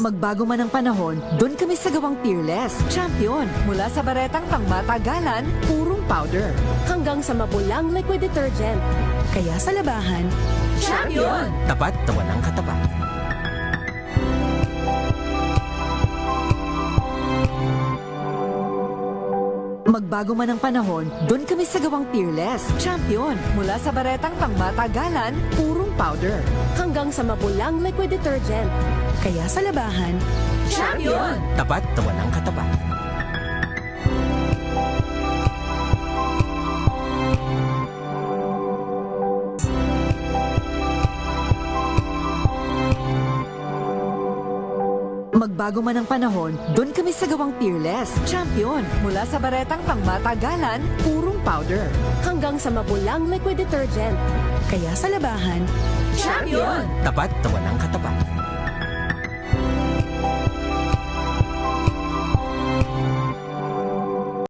Magbago man ang panahon, doon kami sa gawang Peerless. Champion, mula sa baretang pangmatagalan, purong powder. Hanggang sa mabulang liquid detergent. Kaya sa labahan, Champion! Tapat na walang katapat. Magbago man ang panahon, doon kami sa gawang Peerless. Champion, mula sa baretang pangmatagalan, purong powder. Hanggang sa mabulang liquid detergent. kaya sa labahan, Champion! Tapat na walang katapat. Magbago man ang panahon, doon kami sa gawang Peerless. Champion, mula sa baretang pangmatagalan, purong powder. Hanggang sa mabulang liquid detergent. kaya sa labahan, Champion! Tapat na walang katapat.